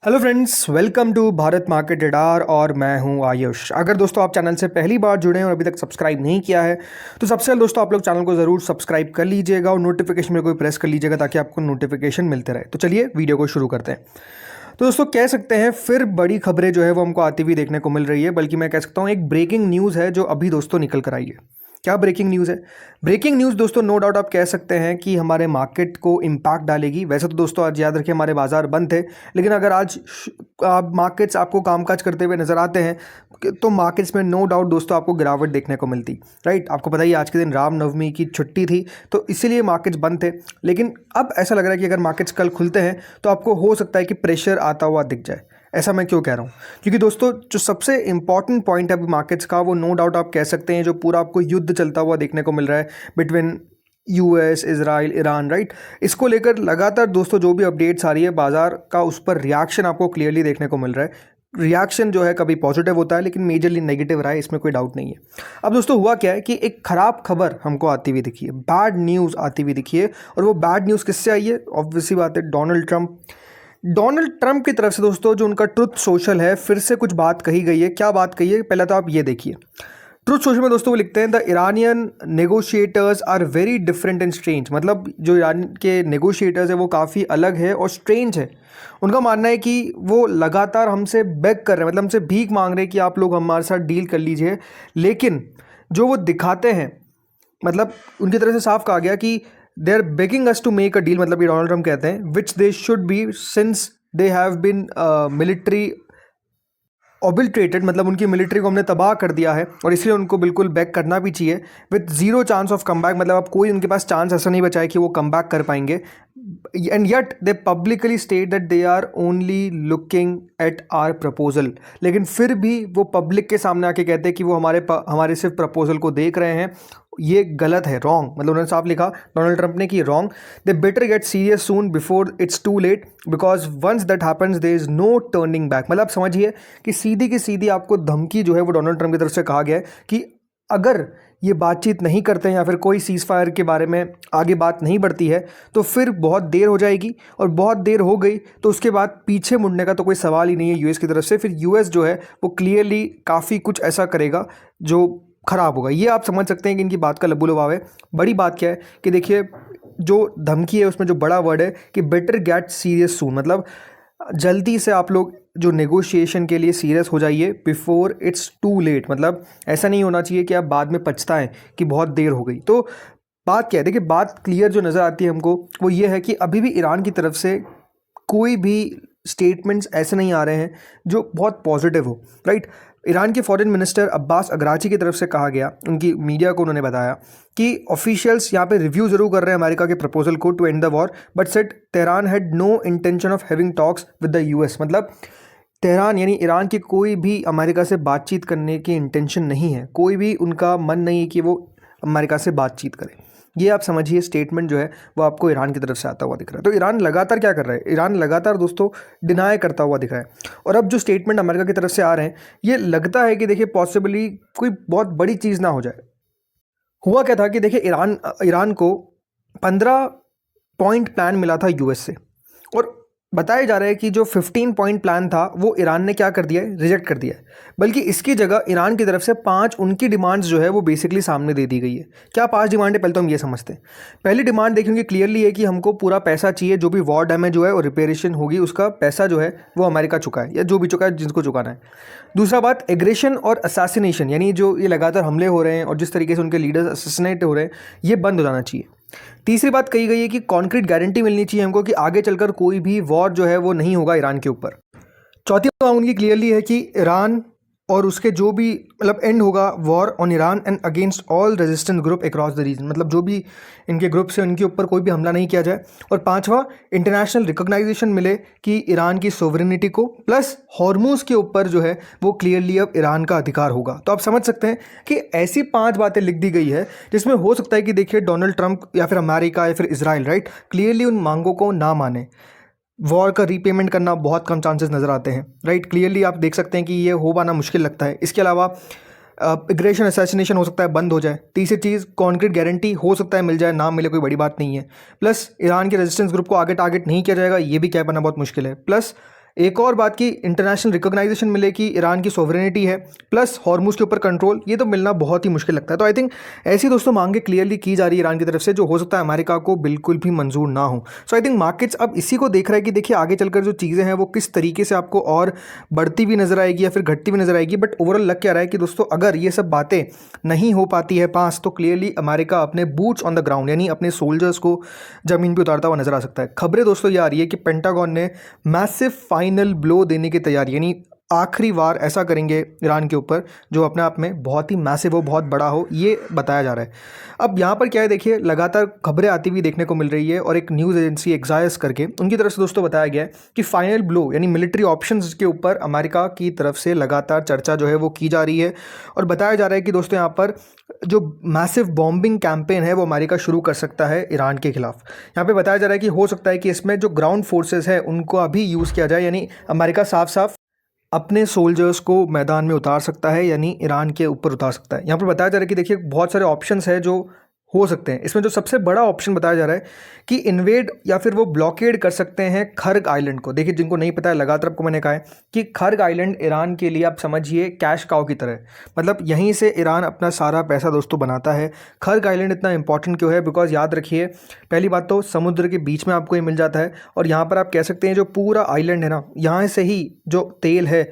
Hello friends, welcome to Bharat market radar और मैं हूं आयुष। अगर दोस्तों आप चैनल से पहली बार जुड़े हैं और अभी तक सब्सक्राइब नहीं किया है तो सबसे पहले दोस्तों आप लोग चैनल को ज़रूर सब्सक्राइब कर लीजिएगा और नोटिफिकेशन में कोई प्रेस कर लीजिएगा ताकि आपको नोटिफिकेशन मिलते रहे। तो चलिए वीडियो को शुरू करते हैं। तो दोस्तों कह सकते हैं फिर बड़ी खबरें जो है वो हमको आती हुई देखने को मिल रही है, बल्कि मैं कह सकता हूँ एक ब्रेकिंग न्यूज़ है जो अभी दोस्तों निकल कर आई है। क्या ब्रेकिंग न्यूज़ है? ब्रेकिंग न्यूज़ दोस्तों नो डाउट आप कह सकते हैं कि हमारे मार्केट को इम्पैक्ट डालेगी। वैसे तो दोस्तों आज याद रखिए हमारे बाजार बंद थे, लेकिन अगर आज आप मार्केट्स आपको कामकाज करते हुए नज़र आते हैं तो मार्केट्स में नो डाउट दोस्तों आपको गिरावट देखने को मिलती। राइट, आपको पता ही आज के दिन रामनवमी की छुट्टी थी तो इसीलिए मार्केट्स बंद थे। लेकिन अब ऐसा लग रहा है कि अगर मार्केट्स कल खुलते हैं तो आपको हो सकता है कि प्रेशर आता हुआ दिख जाए। ऐसा मैं क्यों कह रहा हूँ? क्योंकि दोस्तों जो सबसे इंपॉर्टेंट पॉइंट है अभी मार्केट्स का वो नो डाउट आप कह सकते हैं जो पूरा आपको युद्ध चलता हुआ देखने को मिल रहा है between US, Israel, Iran. Right, इसको लेकर लगातार दोस्तों जो भी अपडेट्स आ रही है बाजार का उस पर रिएक्शन आपको क्लियरली देखने को मिल रहा है। रिएक्शन जो है कभी पॉजिटिव होता है लेकिन मेजरली नेगेटिव रहा है, इसमें कोई डाउट नहीं है। अब दोस्तों हुआ क्या है कि एक खराब खबर हमको आती हुई दिखी है, बैड न्यूज़ आती हुई दिखी है। और वो बैड न्यूज़ किससे आई है? ऑब्वियसली बात है डोनाल्ड ट्रंप की तरफ से दोस्तों। जो उनका ट्रुथ सोशल है फिर से कुछ बात कही गई है। क्या बात कही है पहले तो आप ये देखिए। ट्रुथ सोशल में दोस्तों वो लिखते हैं the Iranian negotiators are very different and strange. मतलब जो ईरान के नेगोशिएटर्स है वो काफ़ी अलग है और स्ट्रेंज है। उनका मानना है कि वो लगातार हमसे बेग कर रहे हैं, मतलब हमसे भीख मांग रहे हैं कि आप लोग हमारे साथ डील कर लीजिए। लेकिन जो वो दिखाते हैं, मतलब उनकी तरफ से साफ कहा गया कि they are begging us to make a deal, मतलब ये डोनाल्ड ट्रम्प कहते हैं, which they should be since they have been military obliterated, मतलब उनकी मिलिट्री को हमने तबाह कर दिया है और इसलिए उनको बिल्कुल बैक करना भी चाहिए with zero chance of come back. मतलब अब कोई उनके पास चांस ऐसा नहीं बचा है कि वो कम बैक कर पाएंगे। And yet they publicly state that they are only looking at our proposal. लेकिन फिर भी वो पब्लिक के सामने आके कहते हैं कि वो हमारे सिर्फ प्रपोजल को देख रहे हैं। ये गलत है, रॉन्ग। मतलब उन्होंने साफ लिखा डोनाल्ड ट्रंप ने कि wrong, they better get serious soon before it's too late because once that happens there is no turning back. मतलब समझिए कि सीधी की सीधी आपको धमकी जो है वो डोनाल्ड ट्रंप की तरफ से कहा गया है कि अगर ये बातचीत नहीं करते हैं या फिर कोई सीज फायर के बारे में आगे बात नहीं बढ़ती है तो फिर बहुत देर हो जाएगी, और बहुत देर हो गई तो उसके बाद पीछे मुड़ने का तो कोई सवाल ही नहीं है यूएस की तरफ से। फिर यूएस जो है वो क्लियरली काफ़ी कुछ ऐसा करेगा जो खराब होगा। ये आप समझ सकते हैं कि इनकी बात का लबू लबाव है। बड़ी बात क्या है कि देखिए जो धमकी है उसमें जो बड़ा वर्ड है कि बेटर गेट सीरियस सून, मतलब जल्दी से आप लोग जो नेगोशिएशन के लिए सीरियस हो जाइए बिफोर इट्स टू लेट। मतलब ऐसा नहीं होना चाहिए कि आप बाद में पछताएं कि बहुत देर हो गई। तो बात क्या है, देखिए बात क्लियर जो नज़र आती है हमको वो ये है कि अभी भी ईरान की तरफ से कोई भी स्टेटमेंट्स ऐसे नहीं आ रहे हैं जो बहुत पॉजिटिव हो। राइट, ईरान के फॉरेन मिनिस्टर अब्बास अगराची की तरफ से कहा गया, उनकी मीडिया को उन्होंने बताया कि ऑफिशियल्स यहाँ पे रिव्यू जरूर कर रहे हैं अमेरिका के प्रपोजल को to end the war, but said Tehran had no intention of having talks with the US. मतलब तेहरान यानी ईरान की कोई भी अमेरिका से बातचीत करने की इंटेंशन नहीं है, कोई भी उनका मन नहीं है कि वो अमेरिका से बातचीत करें। ये आप समझिए स्टेटमेंट जो है वो आपको ईरान की तरफ से आता हुआ दिख रहा है। तो ईरान लगातार क्या कर रहा है? ईरान लगातार दोस्तों डिनाई करता हुआ दिख रहा है। और अब जो स्टेटमेंट अमेरिका की तरफ से आ रहे हैं ये लगता है कि देखिए पॉसिबली कोई बहुत बड़ी चीज़ ना हो जाए। हुआ क्या था कि देखिए ईरान को 15 पॉइंट प्लान मिला था यूएस से, और बताया जा रहा है कि जो 15 पॉइंट प्लान था वो ईरान ने क्या कर दिया है? रिजेक्ट कर दिया है। बल्कि इसकी जगह ईरान की तरफ से 5 उनकी डिमांड्स जो है वो बेसिकली सामने दे दी गई है। क्या 5 डिमांड है? पहले तो हम ये समझते हैं। पहली डिमांड देखेंगे क्लियरली है कि हमको पूरा पैसा चाहिए, जो भी वॉर डैमेज हुआ है और रिपेरेशन होगी उसका पैसा जो है वो अमेरिका चुका है या जो भी चुका है जिनको चुकाना है। दूसरा बात एग्रेशन और असैसिनेशन, यानी जो ये लगातार हमले हो रहे हैं और जिस तरीके से उनके लीडर्स असैसिनेट हो रहे हैं ये बंद हो जाना चाहिए। तीसरी बात कही गई है कि कॉन्क्रीट गारंटी मिलनी चाहिए हमको कि आगे चलकर कोई भी वॉर जो है वो नहीं होगा ईरान के ऊपर। चौथी बात उनकी क्लियरली है कि ईरान और उसके जो भी मतलब एंड होगा war on Iran and against all resistant group across the region, मतलब जो भी इनके ग्रुप से उनके ऊपर कोई भी हमला नहीं किया जाए। और पांचवा इंटरनेशनल रिकॉग्नाइजेशन मिले कि ईरान की सोवरेनिटी को, प्लस हॉर्मूज के ऊपर जो है वो क्लियरली अब ईरान का अधिकार होगा। तो आप समझ सकते हैं कि ऐसी 5 बातें लिख दी गई है जिसमें हो सकता है कि देखिए डोनाल्ड ट्रंप या फिर अमेरिका या फिर इजराइल राइट क्लियरली उन मांगों को ना माने। वॉर का रीपेमेंट करना बहुत कम चांसेस नज़र आते हैं। राइट, क्लियरली आप देख सकते हैं कि ये हो पाना मुश्किल लगता है। इसके अलावा एग्रेशन असैसिनेशन हो सकता है बंद हो जाए। तीसरी चीज़ कॉन्क्रीट गारंटी हो सकता है मिल जाए, ना मिले कोई बड़ी बात नहीं है। प्लस ईरान के रेजिस्टेंस ग्रुप को आगे टारगेट नहीं किया जाएगा, ये भी क्या पाना बहुत मुश्किल है। प्लस एक और बात की इंटरनेशनल रिकॉग्नाइजेशन मिले कि ईरान की सोवरेनिटी है, प्लस हॉर्मुज के ऊपर कंट्रोल, ये तो मिलना बहुत ही मुश्किल लगता है। तो आई थिंक ऐसी दोस्तों मांगे क्लियरली की जा रही है ईरान की तरफ से, जो हो सकता है अमेरिका को बिल्कुल भी मंजूर ना हो। सो आई थिंक मार्केट्स अब इसी को देख रहा है कि देखिए आगे चलकर जो चीज़ें हैं वो किस तरीके से आपको और बढ़ती हुई नजर आएगी या फिर घटती हुई नजर आएगी। बट ओवरऑल लग क्या रहा है कि दोस्तों अगर ये सब बातें नहीं हो पाती है पास, तो क्लियरली अमेरिका अपने बूट्स ऑन द ग्राउंड यानी अपने सोल्जर्स को ज़मीन पर उतारता हुआ नजर आ सकता है। खबरें दोस्तों ये आ रही है कि पेंटागन ने मैसिव फाइनल ब्लो देने की तैयारी, यानी आखिरी वार ऐसा करेंगे ईरान के ऊपर जो अपने आप में बहुत ही मैसिव हो, बहुत बड़ा हो, ये बताया जा रहा है। अब यहाँ पर क्या है देखिए, लगातार खबरें आती हुई देखने को मिल रही है और एक न्यूज़ एजेंसी एक्साइस करके उनकी तरफ से दोस्तों बताया गया है कि फाइनल ब्लो यानी मिलिट्री ऑप्शंस के ऊपर अमेरिका की तरफ से लगातार चर्चा जो है वो की जा रही है। और बताया जा रहा है कि दोस्तों यहाँ पर जो मैसिव बॉम्बिंग कैंपेन है वो अमेरिका शुरू कर सकता है ईरान के खिलाफ। यहाँ पे बताया जा रहा है कि हो सकता है कि इसमें जो ग्राउंड फोर्सेस है उनको अभी यूज़ किया जाए, यानी अमेरिका साफ साफ अपने सोल्जर्स को मैदान में उतार सकता है, यानी ईरान के ऊपर उतार सकता है। यहाँ पर बताया जा रहा है कि देखिए बहुत सारे ऑप्शंस है जो हो सकते हैं। इसमें जो सबसे बड़ा ऑप्शन बताया जा रहा है कि इन्वेड या फिर वो ब्लॉकेड कर सकते हैं खर्ग आइलैंड को। देखिए जिनको नहीं पता है, लगातार आपको मैंने कहा है कि खर्ग आइलैंड ईरान के लिए आप समझिए कैश काउ की तरह है। मतलब यहीं से ईरान अपना सारा पैसा दोस्तों बनाता है। खर्ग आइलैंड इतना इंपॉर्टेंट क्यों है? बिकॉज याद रखिए, पहली बात तो समुद्र के बीच में आपको ये मिल जाता है, और यहाँ पर आप कह सकते हैं जो पूरा आइलैंड है ना, यहाँ से ही जो तेल है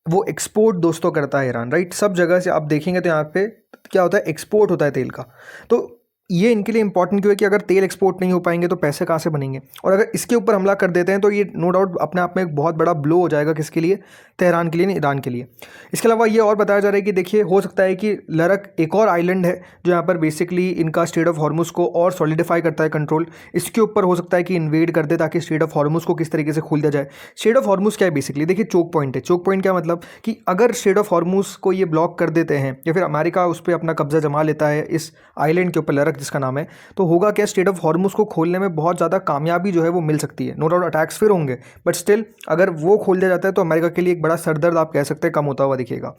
वो एक्सपोर्ट दोस्तों करता है ईरान, राइट। सब जगह से आप देखेंगे तो यहाँ पे क्या होता है, एक्सपोर्ट होता है तेल का। तो ये इनके लिए इंपॉर्टेंट क्यों है कि अगर तेल एक्सपोर्ट नहीं हो पाएंगे तो पैसे कहाँ से बनेंगे। और अगर इसके ऊपर हमला कर देते हैं तो ये नो डाउट अपने आप में एक बहुत बड़ा ब्लो हो जाएगा, किसके लिए? तेहरान के लिए, नहीं ईरान के लिए। इसके अलावा ये और बताया जा रहा है कि देखिए हो सकता है कि लरक एक और आइलैंड है जो यहाँ पर बेसिकली इनका स्ट्रेट ऑफ हॉर्मुज को और सॉलिडिफाई करता है कंट्रोल। इसके ऊपर हो सकता है कि इन्वेड कर दे ताकि स्ट्रेट ऑफ हॉर्मुज को किस तरीके से खोल दिया जाए। स्ट्रेट ऑफ हॉर्मुज क्या है? बेसिकली देखिए चोक पॉइंट है। चोक पॉइंट क्या मतलब कि अगर स्ट्रेट ऑफ हॉर्मुज को ये ब्लॉक कर देते हैं या फिर अमेरिका उस पर अपना कब्जा जमा लेता है इस आइलैंड के ऊपर, लरक जिसका नाम है, तो होगा क्या, स्ट्रेट ऑफ हॉर्मुज को खोलने में बहुत ज़्यादा कामयाबी जो है वो मिल सकती है। नो डाउट अटैक्स फिर होंगे, बट स्टिल अगर वो खोल दिया जाता है तो अमेरिका के लिए एक बड़ा सरदर्द आप कह सकते हैं कम होता हुआ दिखेगा।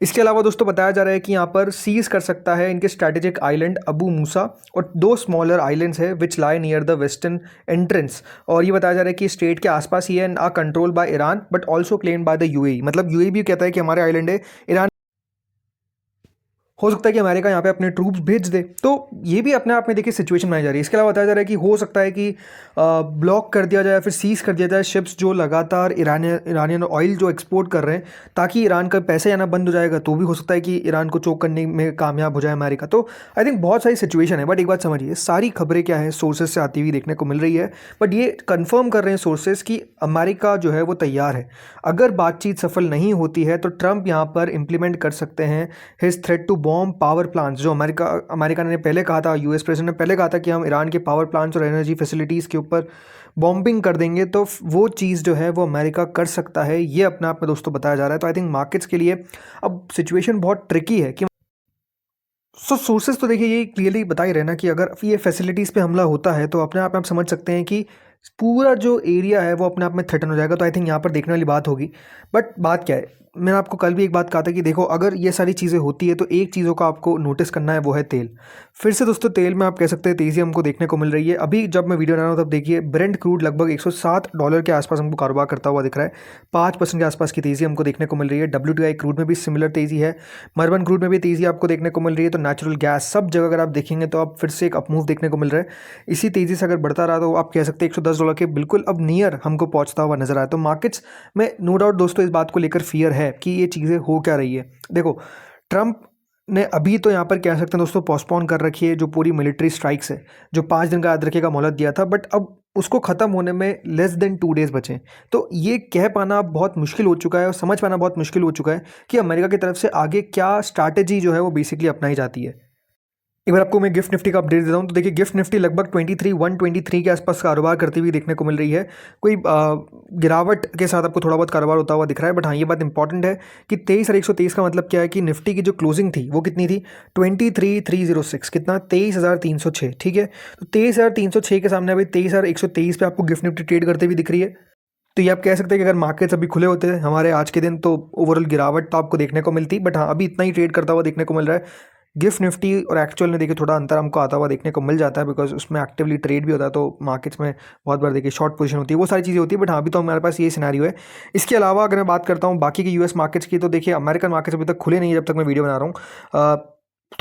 इसके अलावा दोस्तों बताया जा रहा है कि यहाँ पर सीज कर सकता है इनके स्ट्रैटेजिक आइलैंड अबू मूसा और 2 स्मॉलर आइलैंड्स है which lie near the western entrance. और ये बताया जा रहा है कि स्टेट के आसपास ही है, uh control by Iran but also claimed by the UAE. मतलब यूएई भी कहता है कि हमारे आइलैंड है, ईरान हो सकता है कि अमेरिका यहाँ पे अपने ट्रूप्स भेज दे। तो ये भी अपने आप में देखिए सिचुएशन बनाई जा रही है। इसके अलावा बताया जा रहा है कि हो सकता है कि ब्लॉक कर दिया जाए, फिर सीज कर दिया जाए शिप्स जो लगातार ईरानियन ऑयल जो एक्सपोर्ट कर रहे हैं, ताकि ईरान का पैसे आना बंद हो जाएगा तो भी हो सकता है कि ईरान को चोक करने में कामयाब हो जाए अमेरिका। तो आई थिंक बहुत सारी सिचुएशन है, बट एक बात समझिए, सारी खबरें क्या है सोर्सेज से आती हुई देखने को मिल रही है, बट ये कंफर्म कर रहे हैं सोर्सेज कि अमेरिका जो है वो तैयार है। अगर बातचीत सफल नहीं होती है तो ट्रंप यहाँ पर इंप्लीमेंट कर सकते हैं his threat to bomb power plants. जो अमेरिका ने पहले कहा था, यूएस प्रेसिडेंट ने पहले कहा था कि हम ईरान के पावर प्लांट्स और एनर्जी फैसिलिटीज़ के ऊपर बॉम्बिंग कर देंगे, तो वो चीज़ जो है वो अमेरिका कर सकता है। ये अपने आप में दोस्तों बताया जा रहा है। तो आई थिंक मार्केट्स के लिए अब सिचुएशन बहुत ट्रिकी है कि सोर्सेज तो देखिए ये क्लियरली बता ही रहे ना कि अगर ये फैसिलिटीज़ पे हमला होता है तो अपने आप में आप समझ सकते हैं कि पूरा जो एरिया है वो अपने आप में थ्रेटन हो जाएगा। तो आई थिंक यहाँ पर देखने वाली बात होगी। बट बात क्या है, मैंने आपको कल भी एक बात कहा था कि देखो अगर ये सारी चीज़ें होती है तो एक चीज़ों का आपको नोटिस करना है, वो है तेल। फिर से दोस्तों तेल में आप कह सकते हैं तेज़ी हमको देखने को मिल रही है। अभी जब मैं वीडियो बना रहा हूँ तब देखिए ब्रेंट क्रूड लगभग $107 के आसपास हमको कारोबार करता हुआ दिख रहा है। 5% के आसपास की तेज़ी हमको देखने को मिल रही है। WTI क्रूड में भी सिमिलर तेज़ी है, मर्बन क्रूड में भी तेज़ी आपको देखने को मिल रही है। तो नेचुरल गैस सब जगह अगर आप देखेंगे तो आप फिर से एक अपमूव देखने को मिल रहा है। इसी तेज़ी से अगर बढ़ता रहा तो आप कह सकते हैं $110 के बिल्कुल अब नियर हमको पहुँचता हुआ नजर आया। तो मार्केट्स में नो डाउट दोस्तों इस बात को लेकर फियर है कि ये चीज़ें हो क्या रही है। देखो ट्रंप ने अभी तो यहाँ पर कह सकते हैं दोस्तों पोस्टपोन कर रखी है जो पूरी मिलिट्री स्ट्राइक्स है, जो 5 दिन का याद रखेगा मोहलत दिया था, बट अब उसको ख़त्म होने में लेस देन 2 डेज़ बचे। तो ये कह पाना बहुत मुश्किल हो चुका है और समझ पाना बहुत मुश्किल हो चुका है कि अमेरिका की तरफ से आगे क्या स्ट्रैटेजी जो है वो बेसिकली अपनाई जाती है। एक बार आपको मैं गिफ्ट निफ्टी का अपडेट देता हूँ। तो देखिए गिफ्ट निफ्टी लगभग 123 के आसपास कारोबार करती हुई देखने को मिल रही है। कोई गिरावट के साथ आपको थोड़ा बहुत कारोबार होता हुआ दिख रहा है, बट हाँ ये बात इंपॉर्टेंट है कि 23,123 का मतलब क्या है कि निफ्टी की जो क्लोजिंग थी वो कितनी थी, 23,306, कितना 23,306, ठीक है। तो 23,306 के सामने अभी 23,123 पे आपको गिफ्ट निफ्टी ट्रेड करते हुए दिख रही है। तो ये आप कह सकते हैं कि अगर मार्केट्स अभी खुले होते हैं हमारे आज के दिन तो ओवरऑल गिरावट तो आपको देखने को मिलती, बट हाँ अभी इतना ही ट्रेड करता हुआ देखने को मिल रहा है। गिफ्ट निफ्टी और एक्चुअल में देखिए थोड़ा अंतर हमको आता हुआ देखने को मिल जाता है, बिकॉज उसमें एक्टिवली ट्रेड भी होता है, तो मार्केट्स में बहुत बार देखिए शॉर्ट पोजीशन होती है, वो सारी चीज़ें होती है। बट हाँ, अभी तो हमारे पास ये सिनेरियो है। इसके अलावा अगर मैं बात करता हूँ बाकी के यूएस मार्केट्स की, तो देखिए अमेरिकन मार्केट्स अभी तक खुले नहीं है जब तक मैं वीडियो बना रहा हूँ।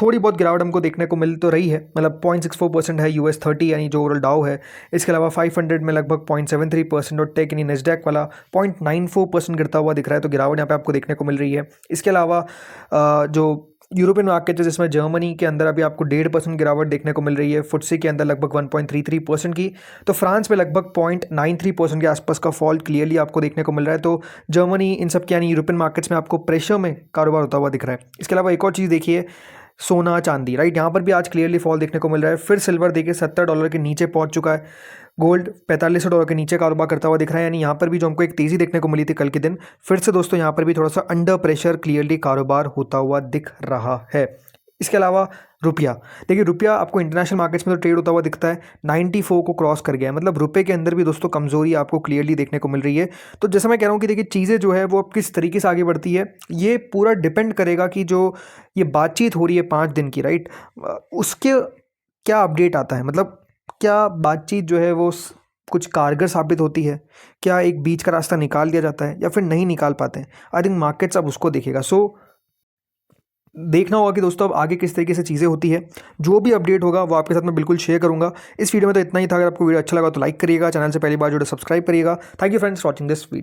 थोड़ी बहुत गिरावट हमको देखने को मिल तो रही है, मतलब 0.64% है US 30 यानी जो ओवरऑल डाउ है। इसके अलावा 500 में लगभग 0.73% और टेक यानी नेस्डैक वाला 0.94% गिरता हुआ दिख रहा है, तो गिरावट यहाँ पे आपको देखने को मिल रही है। इसके अलावा जो यूरोपियन मार्केट है जिसमें जर्मनी के अंदर अभी आपको 1.5% गिरावट देखने को मिल रही है, फुट्सी के अंदर लगभग 1.33% की, तो फ्रांस में लगभग 0.93% के आसपास का फॉल क्लियरली आपको देखने को मिल रहा है। तो जर्मनी इन सब के यानी यूरोपियन मार्केट्स में आपको प्रेशर में कारोबार होता हुआ दिख रहा है। इसके अलावा एक और चीज़ देखिए, सोना चांदी, राइट, यहाँ पर भी आज क्लियरली फॉल देखने को मिल रहा है। फिर सिल्वर देखिए $70 के नीचे पहुंच चुका है, गोल्ड $4500 के नीचे कारोबार करता हुआ दिख रहा है, यानी यहाँ पर भी जो हमको एक तेज़ी देखने को मिली थी कल के दिन, फिर से दोस्तों यहाँ पर भी थोड़ा सा अंडर प्रेशर क्लियरली कारोबार होता हुआ दिख रहा है। इसके अलावा रुपया, देखिए रुपया आपको इंटरनेशनल मार्केट्स में तो ट्रेड होता हुआ दिखता है, 94 को क्रॉस कर गया है, मतलब रुपये के अंदर भी दोस्तों कमजोरी आपको क्लियरली देखने को मिल रही है। तो जैसा मैं कह रहा हूँ कि देखिए चीज़ें जो है वो अब किस तरीके से आगे बढ़ती है, ये पूरा डिपेंड करेगा कि जो ये बातचीत हो रही है 5 दिन की, राइट, उसके क्या अपडेट आता है, मतलब क्या बातचीत जो है वो कुछ कारगर साबित होती है, क्या एक बीच का रास्ता निकाल दिया जाता है या फिर नहीं निकाल पाते हैं। आई थिंक मार्केट्स अब उसको देखेगा। सो देखना होगा कि दोस्तों अब आगे किस तरीके से चीज़ें होती है। जो भी अपडेट होगा वो आपके साथ मैं बिल्कुल शेयर करूंगा। इस वीडियो में तो इतना ही था। अगर आपको वीडियो अच्छा लगा तो लाइक करिएगा, चैनल से पहली बार जुड़े सब्सक्राइब करिएगा। Thank you friends watching this video.